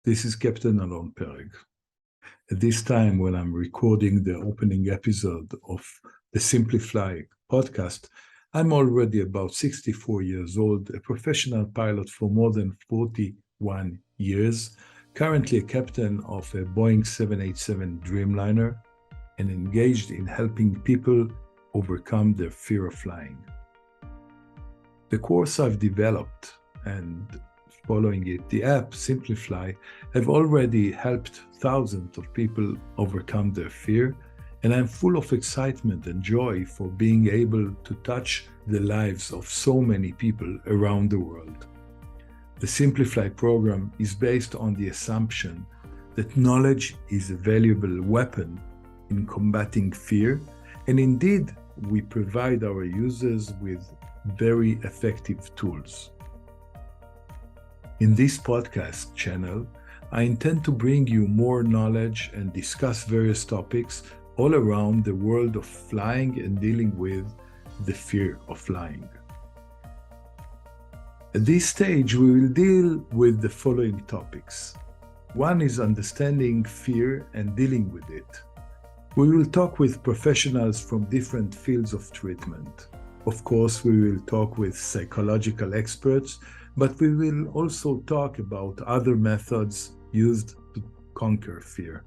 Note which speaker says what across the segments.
Speaker 1: This is Captain Alon Pereg. At this time, when I'm recording the opening episode of the SimpliPodcast, I'm already about 64 years old, a professional pilot for more than 41 years, currently a captain of a Boeing 787 Dreamliner, and engaged in helping people overcome their fear of flying. The course I've developed and following it, the app SimpliFly, have already helped thousands of people overcome their fear, and I'm full of excitement and joy for being able to touch the lives of so many people around the world. The SimpliFly program is based on the assumption that knowledge is a valuable weapon in combating fear, and indeed, we provide our users with very effective tools. In this podcast channel, I intend to bring you more knowledge and discuss various topics all around the world of flying and dealing with the fear of flying. At this stage, we will deal with the following topics. One is understanding fear and dealing with it. We will talk with professionals from different fields of treatment. Of course, we will talk with psychological experts, but we will also talk about other methods used to conquer fear.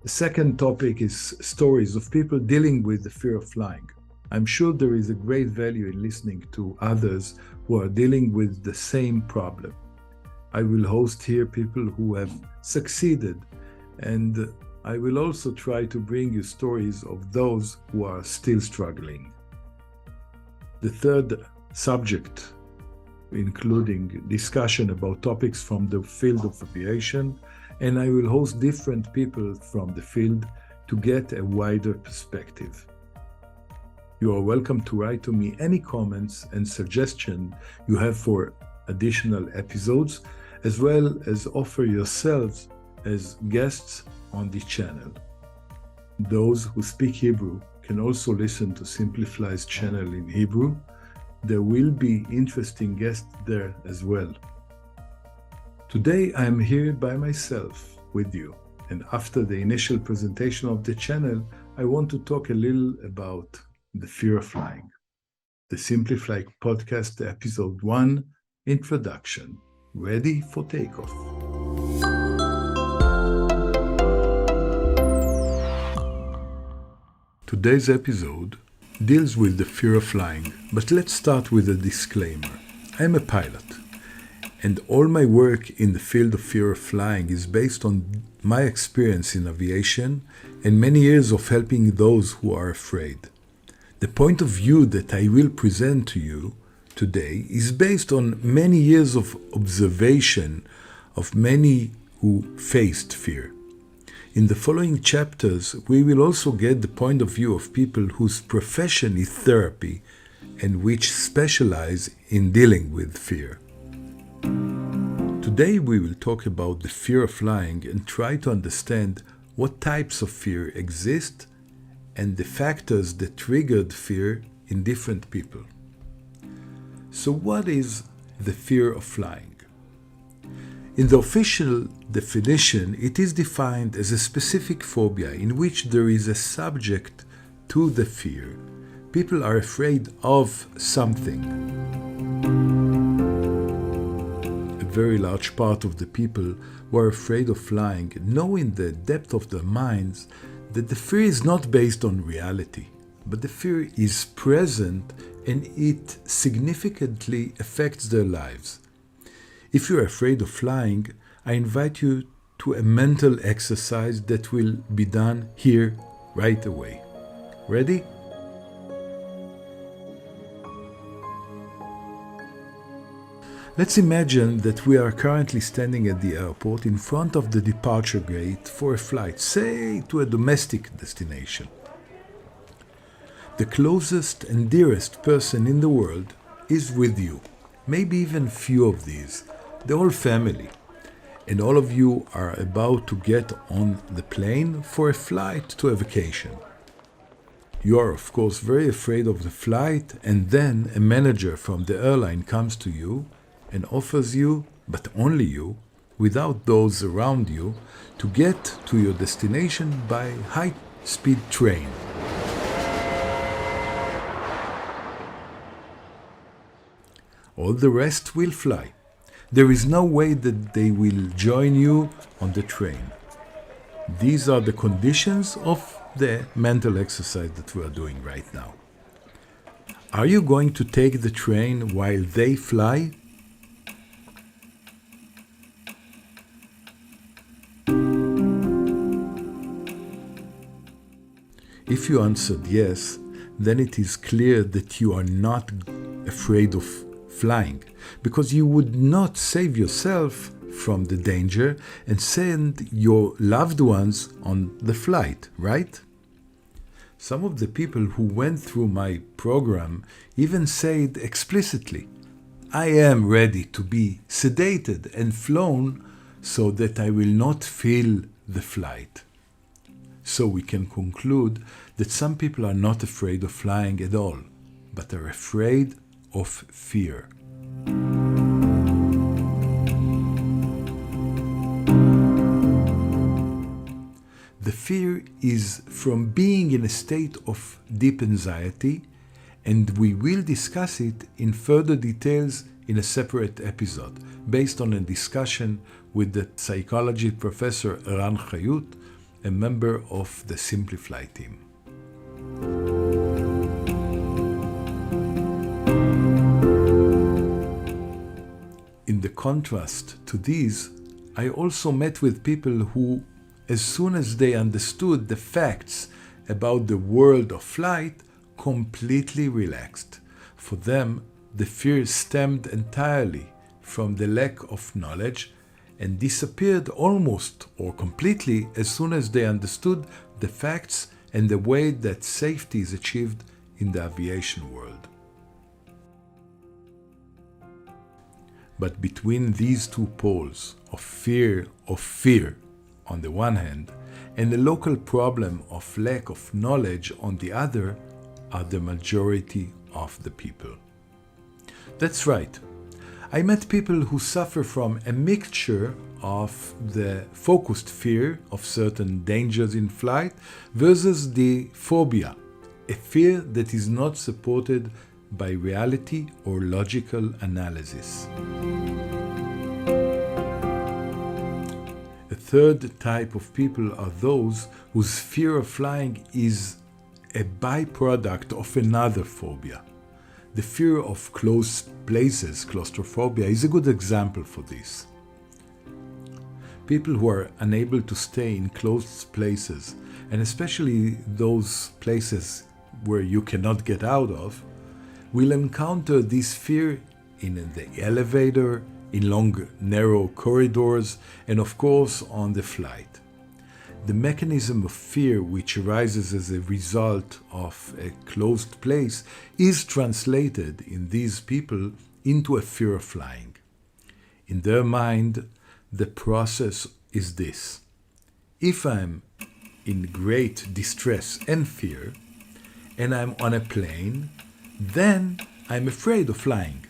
Speaker 1: The second topic is stories of people dealing with the fear of flying. I'm sure there is a great value in listening to others who are dealing with the same problem. I will host here people who have succeeded, and I will also try to bring you stories of those who are still struggling. The third subject, including discussion about topics from the field of aviation, and I will host different people from the field to get a wider perspective. You are welcome to write to me any comments and suggestions you have for additional episodes, as well as offer yourselves as guests on this channel. Those who speak Hebrew can also listen to SimpliFly's channel in Hebrew. There will be interesting guests there as well. Today I am here by myself with you, and after the initial presentation of the channel, I want to talk a little about the fear of flying. The SimpliFly podcast episode 1, Introduction, ready for takeoff. Today's episode deals with the fear of flying, but let's start with a disclaimer. I'm a pilot, and all my work in the field of fear of flying is based on my experience in aviation and many years of helping those who are afraid. The point of view that I will present to you today is based on many years of observation of many who faced fear. In the following chapters, we will also get the point of view of people whose profession is therapy and which specialize in dealing with fear. Today we will talk about the fear of flying and try to understand what types of fear exist and the factors that triggered fear in different people. So what is the fear of flying? In the official definition, it is defined as a specific phobia in which there is a subject to the fear. People are afraid of something. A very large part of the people who are afraid of flying know in the depth of their minds that the fear is not based on reality, but the fear is present and it significantly affects their lives. If you're afraid of flying, I invite you to a mental exercise that will be done here right away. Ready? Let's imagine that we are currently standing at the airport in front of the departure gate for a flight, say to a domestic destination. The closest and dearest person in the world is with you, maybe even few of these, the whole family, and all of you are about to get on the plane for a flight to a vacation. You are, of course, very afraid of the flight, and then a manager from the airline comes to you and offers you, but only you, without those around you to get to your destination by high-speed train. All the rest will fly. There is no way that they will join you on the train. These are the conditions of the mental exercise that we are doing right now. Are you going to take the train while they fly? If you answered yes, then it is clear that you are not afraid of flying, because you would not save yourself from the danger and send your loved ones on the flight, right? Some of the people who went through my program even said explicitly, I am ready to be sedated and flown so that I will not feel the flight. So we can conclude that some people are not afraid of flying at all, but are afraid of fear. The fear is from being in a state of deep anxiety, and we will discuss it in further details in a separate episode, based on a discussion with the psychology professor Eran Chayut, a member of the SimpliFly team. In the contrast to these, I also met with people who, as soon as they understood the facts about the world of flight, completely relaxed. For them, the fear stemmed entirely from the lack of knowledge and disappeared almost or completely as soon as they understood the facts and the way that safety is achieved in the aviation world. But between these two poles of fear on the one hand and the local problem of lack of knowledge on the other are the majority of the people. That's right. I met people who suffer from a mixture of the focused fear of certain dangers in flight versus the phobia, a fear that is not supported by reality or logical analysis. A third type of people are those whose fear of flying is a byproduct of another phobia. The fear of closed places, claustrophobia, is a good example for this. People who are unable to stay in closed places, and especially those places where you cannot get out of, will encounter this fear in the elevator, in long, narrow corridors, and of course on the flight. The mechanism of fear which arises as a result of a closed place is translated in these people into a fear of flying. In their mind, the process is this: if I'm in great distress and fear, and I'm on a plane, then I'm afraid of flying.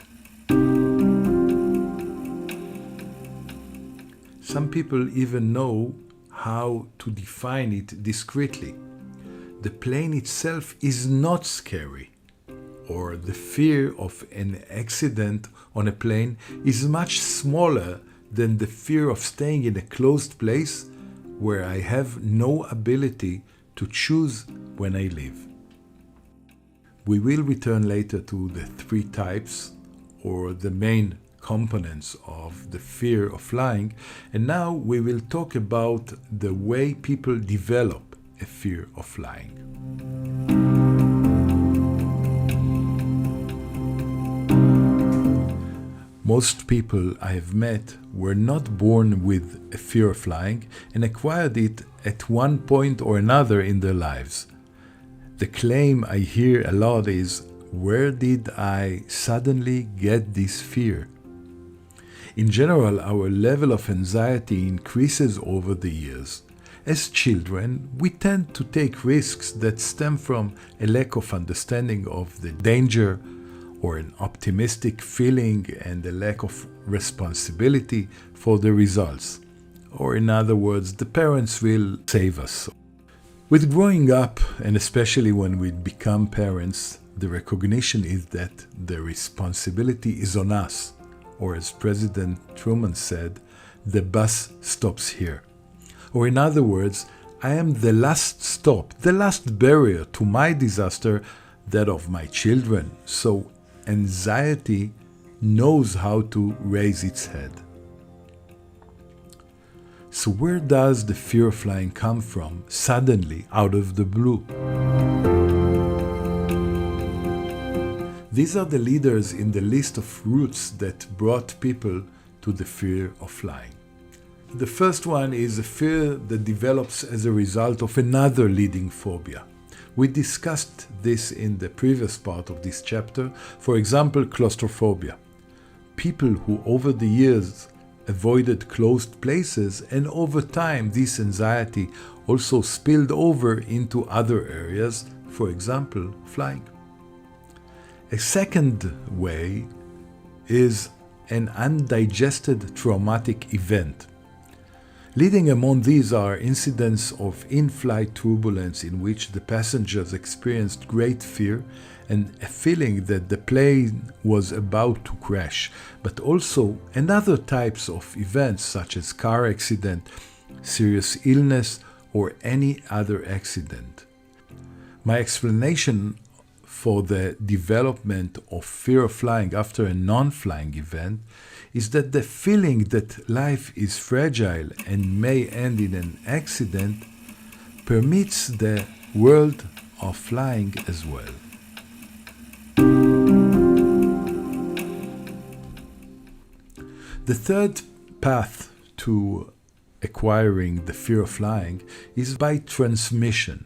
Speaker 1: Some people even know how to define it discreetly. The plane itself is not scary, or the fear of an accident on a plane is much smaller than the fear of staying in a closed place where I have no ability to choose when I live. We will return later to the three types, or the main components of the fear of flying, and now we will talk about the way people develop a fear of flying. Most people I have met were not born with a fear of flying and acquired it at one point or another in their lives. The claim I hear a lot is, where did I suddenly get this fear? In general, our level of anxiety increases over the years. As children, we tend to take risks that stem from a lack of understanding of the danger or an optimistic feeling and a lack of responsibility for the results. Or in other words, the parents will save us. With growing up, and especially when we become parents, the recognition is that the responsibility is on us. Or as President Truman said, the bus stops here. Or in other words, I am the last stop, the last barrier to my disaster, that of my children. So anxiety knows how to raise its head. So where does the fear of flying come from, suddenly, out of the blue? These are the leaders in the list of roots that brought people to the fear of flying. The first one is a fear that develops as a result of another leading phobia. We discussed this in the previous part of this chapter, for example, claustrophobia. People who over the years avoided closed places, and over time this anxiety also spilled over into other areas, for example, flying. A second way is an undigested traumatic event. Leading among these are incidents of in-flight turbulence in which the passengers experienced great fear and a feeling that the plane was about to crash, but also another types of events such as car accident, serious illness, or any other accident. My explanation for the development of fear of flying after a non-flying event is that the feeling that life is fragile and may end in an accident permeates the world of flying as well. The third path to acquiring the fear of flying is by transmission.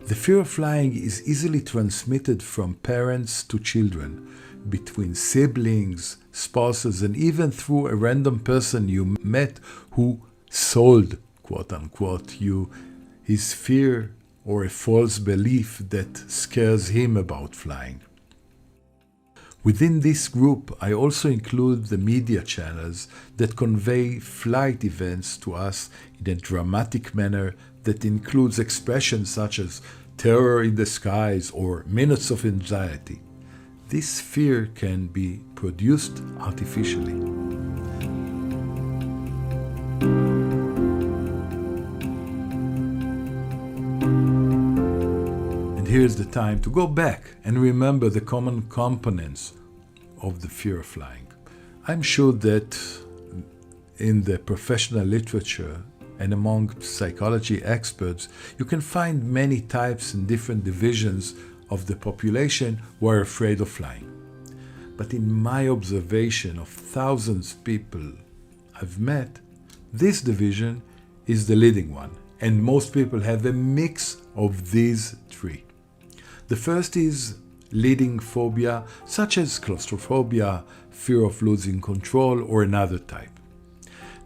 Speaker 1: The fear of flying is easily transmitted from parents to children, between siblings, spouses, and even through a random person you met who sold, quote unquote, you his fear or a false belief that scares him about flying. Within this group, I also include the media channels that convey flight events to us in a dramatic manner that includes expressions such as terror in the skies or minutes of anxiety. This fear can be produced artificially. And here's the time to go back and remember the common components of the fear of flying. I'm sure that in the professional literature and among psychology experts, you can find many types and different divisions of the population who are afraid of flying. But in my observation of thousands of people I've met, this division is the leading one, and most people have a mix of these three. The first is leading phobia, such as claustrophobia, fear of losing control, or another type.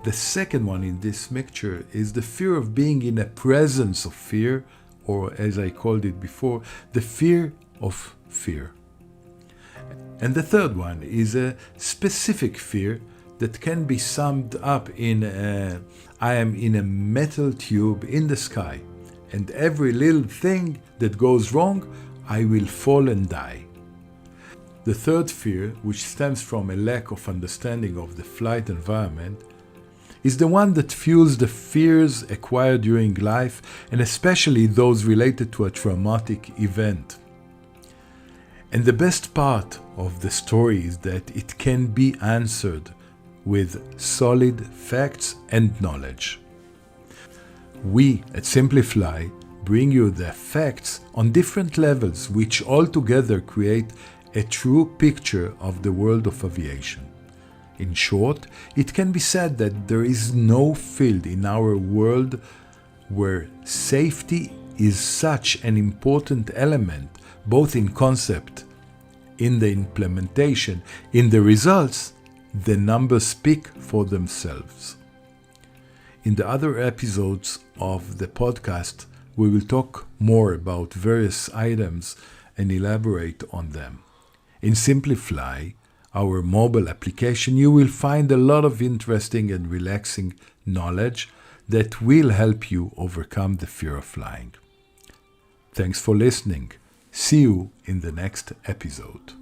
Speaker 1: The second one in this mixture is the fear of being in a presence of fear, or as I called it before, the fear of fear. And the third one is a specific fear that can be summed up in I am in a metal tube in the sky, and every little thing that goes wrong, I will fall and die. The third fear, which stems from a lack of understanding of the flight environment, is the one that fuels the fears acquired during life, and especially those related to a traumatic event. And the best part of the story is that it can be answered with solid facts and knowledge. We at SimpliFly bring you the facts on different levels, which altogether create a true picture of the world of aviation. In short, it can be said that there is no field in our world where safety is such an important element, both in concept, in the implementation, in the results. The numbers speak for themselves. In the other episodes of the podcast, we will talk more about various items and elaborate on them. In SimpliFly, our mobile application, you will find a lot of interesting and relaxing knowledge that will help you overcome the fear of flying. Thanks for listening. See you in the next episode.